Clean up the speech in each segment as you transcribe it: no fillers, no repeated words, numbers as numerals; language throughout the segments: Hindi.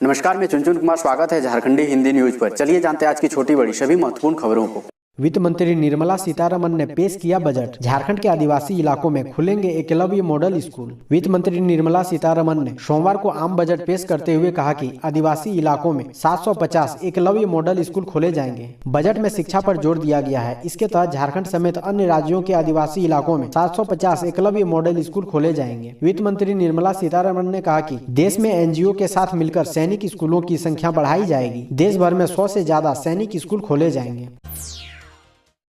नमस्कार, मैं चुनचुन कुमार। स्वागत है झारखंडी हिंदी न्यूज पर। चलिए जानते हैं आज की छोटी बड़ी सभी महत्वपूर्ण खबरों को। वित्त मंत्री निर्मला सीतारमण ने पेश किया बजट। झारखंड के आदिवासी इलाकों में खुलेंगे एकलव्य मॉडल स्कूल। वित्त मंत्री निर्मला सीतारमण ने सोमवार को आम बजट पेश करते हुए कहा कि आदिवासी इलाकों में 750 एकलव्य मॉडल स्कूल खोले जाएंगे। बजट में शिक्षा पर जोर दिया गया है। इसके तहत झारखंड समेत अन्य राज्यों के आदिवासी इलाकों में 750 एकलव्य मॉडल स्कूल खोले जाएंगे। वित्त मंत्री निर्मला सीतारमण ने कहा कि देश में एनजीओ के साथ मिलकर सैनिक स्कूलों की संख्या बढ़ाई जाएगी। देश भर में 100 से ज्यादा सैनिक स्कूल खोले जाएंगे।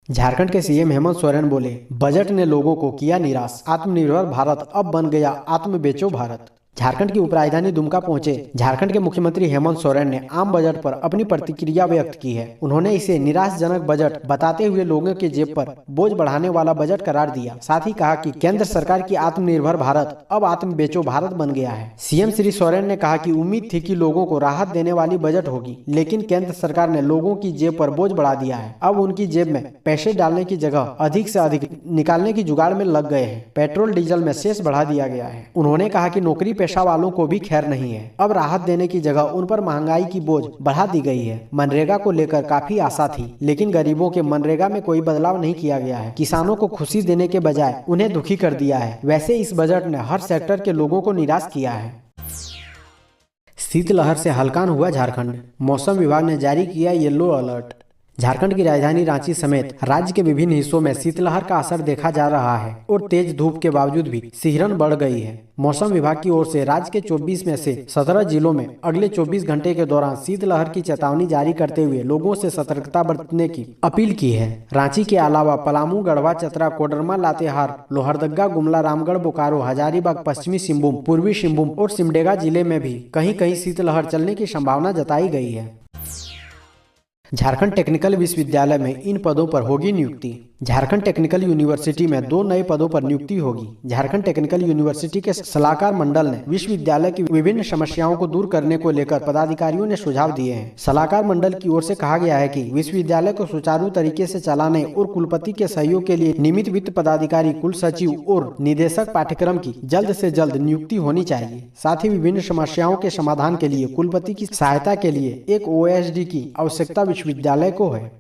झारखंड के सीएम हेमंत सोरेन बोले, बजट ने लोगों को किया निराश। आत्मनिर्भर भारत अब बन गया आत्म बेचो भारत। झारखंड की उपराजधानी दुमका पहुंचे झारखंड के मुख्यमंत्री हेमंत सोरेन ने आम बजट पर अपनी प्रतिक्रिया व्यक्त की है। उन्होंने इसे निराशाजनक बजट बताते हुए लोगों के जेब पर बोझ बढ़ाने वाला बजट करार दिया। साथ ही कहा कि केंद्र सरकार की आत्मनिर्भर भारत अब आत्म बेचो भारत बन गया है। सीएम श्री सोरेन ने कहा कि उम्मीद थी कि लोगों को राहत देने वाली बजट होगी, लेकिन केंद्र सरकार ने लोगों की जेब पर बोझ बढ़ा दिया है। अब उनकी जेब में पैसे डालने की जगह अधिक से अधिक निकालने की जुगाड़ में लग गए हैं। पेट्रोल डीजल में सेस बढ़ा दिया गया है। उन्होंने कहा कि नौकरी पेशा वालों को भी खैर नहीं है। अब राहत देने की जगह उन पर महंगाई की बोझ बढ़ा दी गई है। मनरेगा को लेकर काफी आशा थी, लेकिन गरीबों के मनरेगा में कोई बदलाव नहीं किया गया है। किसानों को खुशी देने के बजाय उन्हें दुखी कर दिया है। वैसे इस बजट ने हर सेक्टर के लोगों को निराश किया है। शीतलहर से हलकान हुआ झारखंड। मौसम विभाग ने जारी किया येलो अलर्ट। झारखंड की राजधानी रांची समेत राज्य के विभिन्न हिस्सों में शीतलहर का असर देखा जा रहा है और तेज धूप के बावजूद भी सिहरन बढ़ गई है। मौसम विभाग की ओर से राज्य के 24 में से 17 जिलों में अगले 24 घंटे के दौरान शीतलहर की चेतावनी जारी करते हुए लोगों से सतर्कता बरतने की अपील की है। रांची के अलावा पलामू, गढ़वा, चतरा, कोडरमा, लातेहार, लोहरदगा, गुमला, रामगढ़, बोकारो, हजारीबाग, पश्चिमी सिंहभूम, पूर्वी सिंहभूम और सिमडेगा जिले में भी कहीं कहीं शीतलहर चलने की संभावना जताई गई है। झारखंड टेक्निकल विश्वविद्यालय में इन पदों पर होगी नियुक्ति। झारखंड टेक्निकल यूनिवर्सिटी में 2 नए पदों पर नियुक्ति होगी। झारखंड टेक्निकल यूनिवर्सिटी के सलाहकार मंडल ने विश्वविद्यालय की विभिन्न समस्याओं को दूर करने को लेकर पदाधिकारियों ने सुझाव दिए हैं। सलाहकार मंडल की ओर से कहा गया है कि विश्वविद्यालय को सुचारू तरीके से चलाने और कुलपति के सहयोग के लिए नियमित वित्त पदाधिकारी, कुल सचिव और निदेशक पाठ्यक्रम की जल्द से जल्द नियुक्ति होनी चाहिए। साथ ही विभिन्न समस्याओं के समाधान के लिए कुलपति की सहायता के लिए एक ओएसडी की आवश्यकता विश्वविद्यालय को है।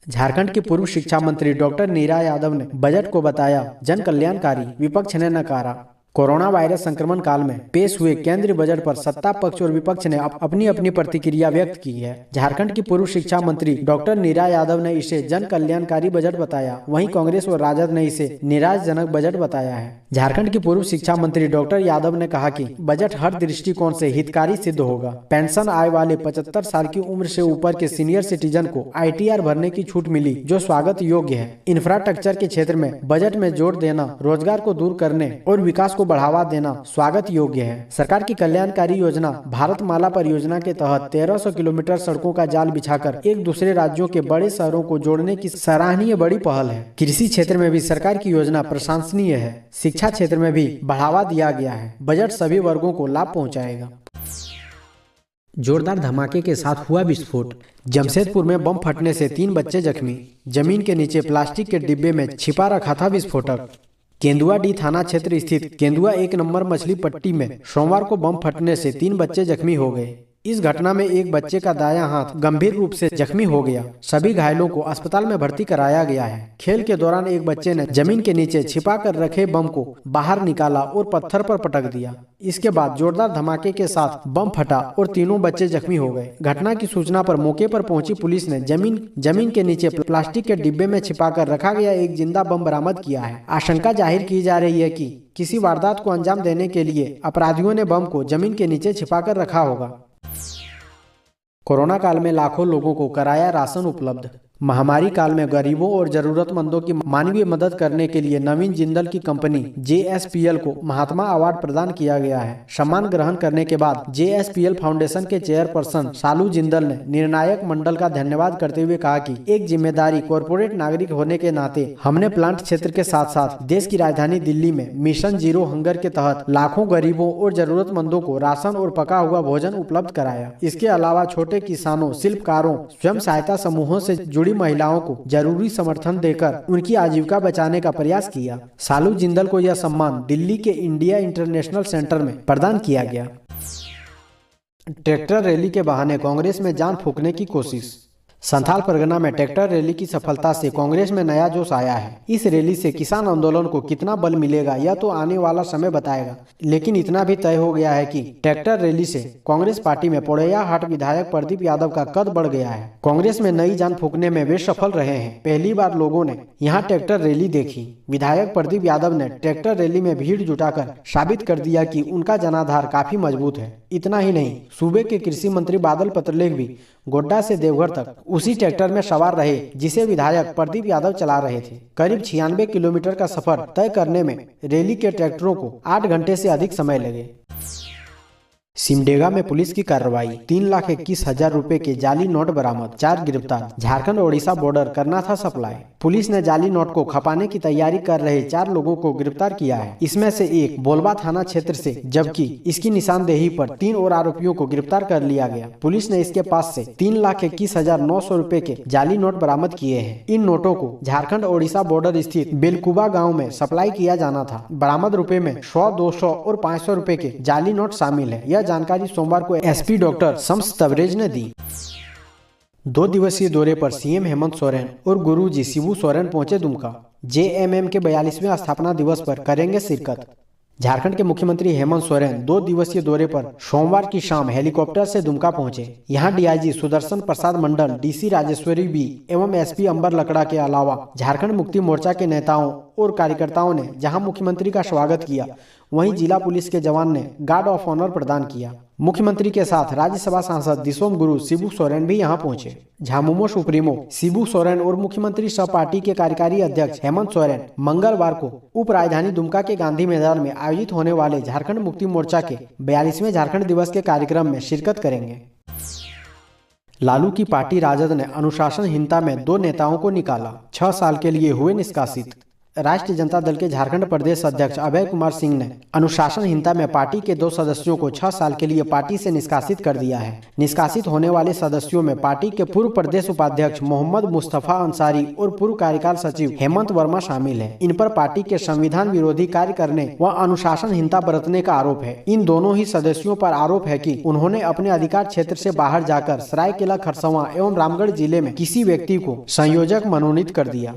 झारखंड के पूर्व शिक्षा मंत्री डॉक्टर नीरा यादव ने बजट को बताया जन कल्याणकारी। विपक्ष ने नकारा। कोरोना वायरस संक्रमण काल में पेश हुए केंद्रीय बजट पर सत्ता पक्ष और विपक्ष ने अपनी अपनी प्रतिक्रिया व्यक्त की है। झारखंड की पूर्व शिक्षा मंत्री डॉक्टर नीरा यादव ने इसे जन कल्याणकारी बजट बताया। वहीं कांग्रेस और राजद ने इसे निराशाजनक बजट बताया है। झारखंड की पूर्व शिक्षा मंत्री डॉक्टर यादव ने कहा कि बजट हर दृष्टिकोण से हितकारी सिद्ध होगा। पेंशन आय वाले 75 साल की उम्र से ऊपर के सीनियर सिटीजन को ITR भरने की छूट मिली, जो स्वागत योग्य है। इंफ्रास्ट्रक्चर के क्षेत्र में बजट में जोर देना, रोजगार को दूर करने और विकास बढ़ावा देना स्वागत योग्य है। सरकार की कल्याणकारी योजना भारत माला परियोजना के तहत 1300 किलोमीटर सड़कों का जाल बिछाकर एक दूसरे राज्यों के बड़े शहरों को जोड़ने की सराहनीय बड़ी पहल है। कृषि क्षेत्र में भी सरकार की योजना प्रशंसनीय है। शिक्षा क्षेत्र में भी बढ़ावा दिया गया है। बजट सभी वर्गों को लाभ पहुंचाएगा। जोरदार धमाके के साथ हुआ विस्फोट। जमशेदपुर में बम फटने से 3 बच्चे जख्मी। जमीन के नीचे प्लास्टिक के डिब्बे में छिपा रखा था विस्फोटक। केंदुआ डी थाना क्षेत्र स्थित केंदुआ 1 नंबर मछली पट्टी में सोमवार को बम फटने से 3 बच्चे जख्मी हो गए। इस घटना में एक बच्चे का दायां हाथ गंभीर रूप से जख्मी हो गया। सभी घायलों को अस्पताल में भर्ती कराया गया है। खेल के दौरान एक बच्चे ने जमीन के नीचे छिपा कर रखे बम को बाहर निकाला और पत्थर पर पटक दिया। इसके बाद जोरदार धमाके के साथ बम फटा और तीनों बच्चे जख्मी हो गए। घटना की सूचना पर मौके पर पहुंची पुलिस ने जमीन के नीचे प्लास्टिक के डिब्बे में छिपा कर रखा गया एक जिंदा बम बरामद किया है। आशंका जाहिर की जा रही है कि किसी वारदात को अंजाम देने के लिए अपराधियों ने बम को जमीन के नीचे छिपा कर रखा होगा। कोरोना काल में लाखों लोगों को कराया राशन उपलब्ध। महामारी काल में गरीबों और जरूरतमंदों की मानवीय मदद करने के लिए नवीन जिंदल की कंपनी JSPL को महात्मा अवार्ड प्रदान किया गया है। सम्मान ग्रहण करने के बाद JSPL फाउंडेशन के चेयरपर्सन सालू जिंदल ने निर्णायक मंडल का धन्यवाद करते हुए कहा कि एक जिम्मेदारी कॉर्पोरेट नागरिक होने के नाते हमने प्लांट क्षेत्र के साथ साथ देश की राजधानी दिल्ली में मिशन जीरो हंगर के तहत लाखों गरीबों और जरूरतमंदों को राशन और पका हुआ भोजन उपलब्ध कराया। इसके अलावा छोटे किसानों, शिल्पकारों, स्वयं सहायता समूहों से जुड़ी महिलाओं को जरूरी समर्थन देकर उनकी आजीविका बचाने का प्रयास किया। सालू जिंदल को यह सम्मान दिल्ली के इंडिया इंटरनेशनल सेंटर में प्रदान किया गया। ट्रैक्टर रैली के बहाने कांग्रेस में जान फूंकने की कोशिश। संथाल परगना में ट्रैक्टर रैली की सफलता से कांग्रेस में नया जोश आया है। इस रैली से किसान आंदोलन को कितना बल मिलेगा यह तो आने वाला समय बताएगा, लेकिन इतना भी तय हो गया है कि ट्रैक्टर रैली से कांग्रेस पार्टी में पोड़ैया हाट विधायक प्रदीप यादव का कद बढ़ गया है। कांग्रेस में नई जान फूंकने में वे सफल रहे हैं। पहली बार लोगों ने यहाँ ट्रैक्टर रैली देखी। विधायक प्रदीप यादव ने ट्रैक्टर रैली में भीड़ जुटाकर साबित कर दिया कि उनका जनाधार काफी मजबूत है। इतना ही नहीं, सूबे के कृषि मंत्री बादल पत्रलेख भी गोड्डा से देवघर तक उसी ट्रैक्टर में सवार रहे जिसे विधायक प्रदीप यादव चला रहे थे। करीब 96 किलोमीटर का सफर तय करने में रैली के ट्रैक्टरों को 8 घंटे से अधिक समय लगे। सिमडेगा में पुलिस की कार्रवाई, 3,21,000 रुपए के जाली नोट बरामद, 4 गिरफ्तार। झारखंड ओडिशा बॉर्डर करना था सप्लाई। पुलिस ने जाली नोट को खपाने की तैयारी कर रहे 4 लोगों को गिरफ्तार किया है। इसमें से एक बोलबा थाना क्षेत्र से, जबकि इसकी निशानदेही पर 3 और आरोपियों को गिरफ्तार कर लिया गया। पुलिस ने इसके पास से 3,21,900 रुपए के जाली नोट बरामद किए हैं। इन नोटों को झारखंड ओडिशा बॉर्डर स्थित बेलकुबा गाँव में सप्लाई किया जाना था। बरामद रुपए में 100, 200 और 500 रुपए के जाली नोट शामिल है। जानकारी सोमवार को एसपी डॉक्टर शम्स तबरेज ने दी। 2 दिवसीय दौरे पर सीएम हेमंत सोरेन और गुरुजी शिबू सोरेन पहुंचे दुमका। जेएमएम के 42वें स्थापना दिवस पर करेंगे शिरकत। झारखंड के मुख्यमंत्री हेमंत सोरेन 2 दिवसीय दौरे पर सोमवार की शाम हेलीकॉप्टर से दुमका पहुंचे। यहां DIG Sudarshan Prasad Mandal, DC Rajeshwari B एवं एसपी अंबर लकड़ा के अलावा झारखंड मुक्ति मोर्चा के नेताओं और कार्यकर्ताओं ने जहां मुख्यमंत्री का स्वागत किया, वहीं जिला पुलिस के जवान ने गार्ड ऑफ ऑनर प्रदान किया। मुख्यमंत्री के साथ राज्यसभा सांसद दिसोम गुरु शिबू सोरेन भी यहां पहुंचे। झामुमो सुप्रीमो शिबू सोरेन और मुख्यमंत्री सह पार्टी के कार्यकारी अध्यक्ष हेमंत सोरेन मंगलवार को उप राजधानी दुमका के गांधी मैदान में आयोजित होने वाले झारखंड मुक्ति मोर्चा के 42वें झारखंड दिवस के कार्यक्रम में शिरकत करेंगे। लालू की पार्टी राजद ने अनुशासनहीनता में 2 नेताओं को निकाला, 6 साल के लिए हुए निष्कासित। राष्ट्रीय जनता दल के झारखंड प्रदेश अध्यक्ष अभय कुमार सिंह ने अनुशासनहीनता में पार्टी के 2 सदस्यों को 6 साल के लिए पार्टी से निष्कासित कर दिया है। निष्कासित होने वाले सदस्यों में पार्टी के पूर्व प्रदेश उपाध्यक्ष मोहम्मद मुस्तफा अंसारी और पूर्व कार्यकाल सचिव हेमंत वर्मा शामिल है। इन पर पार्टी के संविधान विरोधी कार्य करने व अनुशासनहीनता बरतने का आरोप है। इन दोनों ही सदस्यों पर आरोप है कि उन्होंने अपने अधिकार क्षेत्र से बाहर जाकर सरायकेला, खरसवां एवं रामगढ़ जिले में किसी व्यक्ति को संयोजक मनोनीत कर दिया।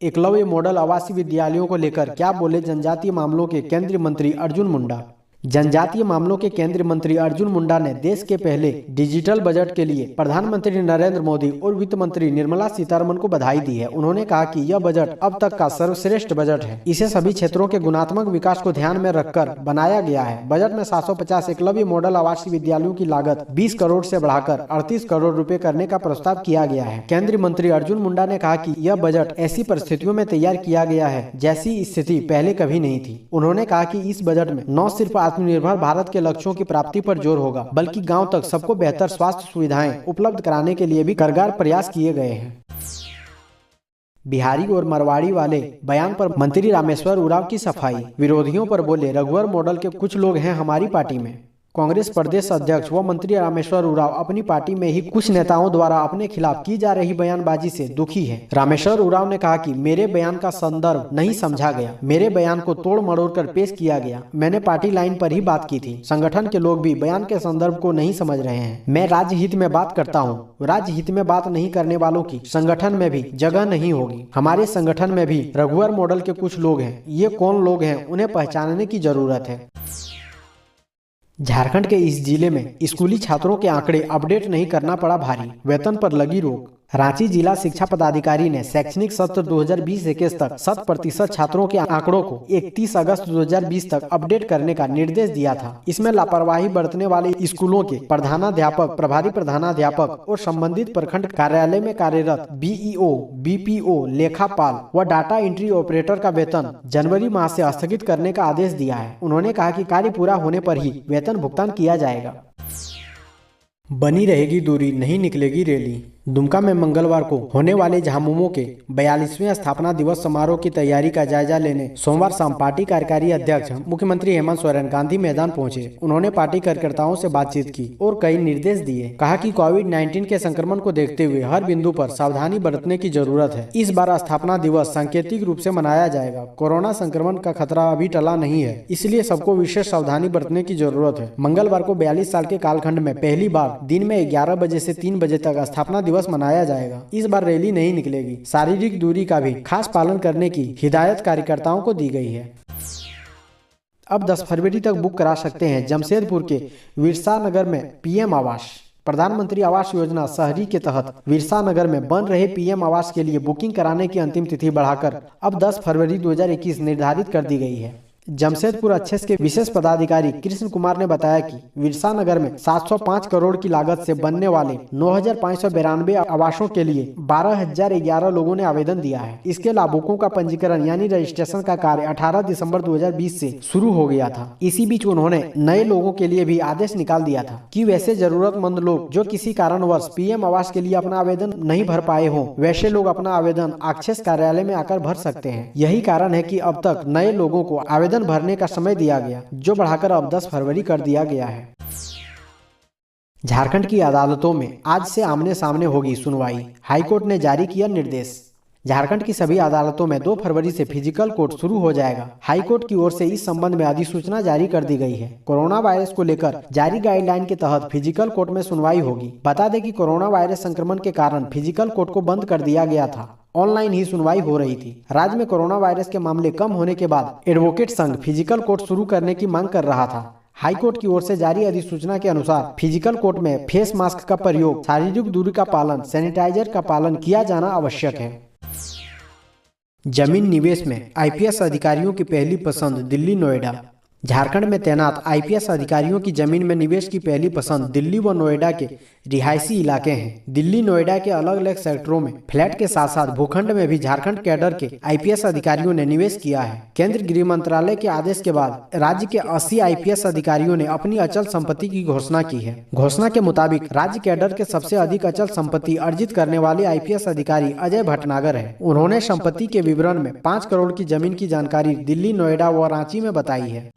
एकलव्य मॉडल आवासीय विद्यालयों को लेकर क्या बोले जनजातीय मामलों के केंद्रीय मंत्री अर्जुन मुंडा। जनजातीय मामलों के केंद्रीय मंत्री अर्जुन मुंडा ने देश के पहले डिजिटल बजट के लिए प्रधानमंत्री नरेंद्र मोदी और वित्त मंत्री निर्मला सीतारमण को बधाई दी है। उन्होंने कहा कि यह बजट अब तक का सर्वश्रेष्ठ बजट है। इसे सभी क्षेत्रों के गुणात्मक विकास को ध्यान में रखकर बनाया गया है। बजट में 750 एकलव्य मॉडल आवासीय विद्यालयों की लागत 20 करोड़ से बढ़ाकर 38 करोड़ रुपए करने का प्रस्ताव किया गया है। केंद्रीय मंत्री अर्जुन मुंडा ने कहा कि यह बजट ऐसी परिस्थितियों में तैयार किया गया है जैसी स्थिति पहले कभी नहीं थी। उन्होंने कहा कि इस बजट में न सिर्फ आत्मनिर्भर भारत के लक्ष्यों की प्राप्ति पर जोर होगा, बल्कि गांव तक सबको बेहतर स्वास्थ्य सुविधाएं उपलब्ध कराने के लिए भी कारगर प्रयास किए गए हैं। बिहारी और मरवाड़ी वाले बयान पर मंत्री रामेश्वर उरांव की सफाई। विरोधियों पर बोले रघुवर मॉडल के कुछ लोग हैं हमारी पार्टी में। कांग्रेस प्रदेश अध्यक्ष व मंत्री रामेश्वर उरांव अपनी पार्टी में ही कुछ नेताओं द्वारा अपने खिलाफ की जा रही बयानबाजी से दुखी है। रामेश्वर उरांव ने कहा कि मेरे बयान का संदर्भ नहीं समझा गया, मेरे बयान को तोड़ मरोड़ कर पेश किया गया। मैंने पार्टी लाइन पर ही बात की थी। संगठन के लोग भी बयान के संदर्भ को नहीं समझ रहे हैं। मैं राज्य हित में बात करता हूँ, राज्य हित में बात नहीं करने वालों की संगठन में भी जगह नहीं होगी। हमारे संगठन में भी रघुवर मॉडल के कुछ लोग हैं। ये कौन लोग हैं, उन्हें पहचानने की जरूरत है। झारखंड के इस जिले में स्कूली छात्रों के आंकड़े अपडेट नहीं करना पड़ा भारी, वेतन पर लगी रोक। रांची जिला शिक्षा पदाधिकारी ने शैक्षणिक सत्र 2020-21 तक 100% छात्रों के आंकड़ों को 31 अगस्त 2020 तक अपडेट करने का निर्देश दिया था। इसमें लापरवाही बरतने वाले स्कूलों के प्रधानाध्यापक, प्रभारी प्रधानाध्यापक और संबंधित प्रखंड कार्यालय में कार्यरत बीईओ, बीपीओ, लेखापाल व डाटा एंट्री ऑपरेटर का वेतन जनवरी माह से स्थगित करने का आदेश दिया है। उन्होंने कहा कि कार्य पूरा होने पर ही वेतन भुगतान किया जाएगा। बनी रहेगी दूरी, नहीं निकलेगी रैली। दुमका में मंगलवार को होने वाले झामुमो के 42वें स्थापना दिवस समारोह की तैयारी का जायजा लेने सोमवार शाम पार्टी कार्यकारी अध्यक्ष मुख्यमंत्री हेमंत सोरेन गांधी मैदान पहुंचे। उन्होंने पार्टी कार्यकर्ताओं से बातचीत की और कई निर्देश दिए। कहा कि कोविड-19 के संक्रमण को देखते हुए हर बिंदु पर सावधानी बरतने की जरूरत है। इस बार स्थापना दिवस सांकेतिक रूप से मनाया जाएगा। कोरोना संक्रमण का खतरा अभी टला नहीं है, इसलिए सबको विशेष सावधानी बरतने की जरूरत है। मंगलवार को 42 साल के कालखंड में पहली बार दिन में 11 बजे से 3 बजे तक स्थापना दिवस मनाया जाएगा। इस बार रैली नहीं निकलेगी। शारीरिक दूरी का भी खास पालन करने की हिदायत कार्यकर्ताओं को दी गई है। अब 10 फरवरी तक बुक करा सकते हैं जमशेदपुर के विरसा नगर में पीएम आवास। प्रधानमंत्री आवास योजना शहरी के तहत विरसा नगर में बन रहे पीएम आवास के लिए बुकिंग कराने की अंतिम तिथि बढ़ाकर अब 10 फरवरी 2021 निर्धारित कर दी गई है। जमशेदपुर अच्छेस के विशेष पदाधिकारी कृष्ण कुमार ने बताया कि विरसा नगर में 705 करोड़ की लागत से बनने वाले 9,592 आवासों के लिए 12,011 लोगों ने आवेदन दिया है। इसके लाभुकों का पंजीकरण यानी रजिस्ट्रेशन का कार्य 18 दिसंबर 2020 से शुरू हो गया था। इसी बीच उन्होंने नए लोगों के लिए भी आदेश निकाल दिया था कि वैसे जरूरतमंद लोग जो किसी कारणवश पीएम आवास के लिए अपना आवेदन नहीं भर पाए हों, वैसे लोग अपना आवेदन एक्सेस कार्यालय में आकर भर सकते हैं। यही कारण है कि अब तक नए लोगों को आवेदन भरने का समय दिया गया, जो बढ़ाकर अब 10 फरवरी कर दिया गया है। झारखंड की अदालतों में आज से आमने सामने होगी सुनवाई। हाईकोर्ट ने जारी किया निर्देश। झारखंड की सभी अदालतों में 2 फरवरी से फिजिकल कोर्ट शुरू हो जाएगा। हाईकोर्ट की ओर से इस संबंध में अधिसूचना जारी कर दी गई है। कोरोना वायरस को लेकर जारी गाइडलाइन के तहत फिजिकल कोर्ट में सुनवाई होगी। बता दें कि कोरोना वायरस संक्रमण के कारण फिजिकल कोर्ट को बंद कर दिया गया था। ऑनलाइन ही सुनवाई हो रही थी। राज्य में कोरोना वायरस के मामले कम होने के बाद एडवोकेट संघ फिजिकल कोर्ट शुरू करने की मांग कर रहा था। हाईकोर्ट की ओर से जारी अधिसूचना के अनुसार फिजिकल कोर्ट में फेस मास्क का प्रयोग, शारीरिक दूरी का पालन, सैनिटाइजर का पालन किया जाना आवश्यक है। जमीन निवेश में आईपीएस अधिकारियों की पहली पसंद दिल्ली नोएडा। झारखंड में तैनात आईपीएस अधिकारियों की जमीन में निवेश की पहली पसंद दिल्ली व नोएडा के रिहायशी इलाके हैं। दिल्ली नोएडा के अलग अलग सेक्टरों में फ्लैट के साथ साथ भूखंड में भी झारखंड कैडर के आईपीएस अधिकारियों ने निवेश किया है। केंद्र गृह मंत्रालय के आदेश के बाद राज्य के 80 आईपीएस अधिकारियों ने अपनी अचल संपत्ति की घोषणा की है। घोषणा के मुताबिक राज्य कैडर के सबसे अधिक अचल संपत्ति अर्जित करने वाले आईपीएस अधिकारी अजय भटनागर है। उन्होंने संपत्ति के विवरण में 5 करोड़ की जमीन की जानकारी दिल्ली, नोएडा व रांची में बताई है।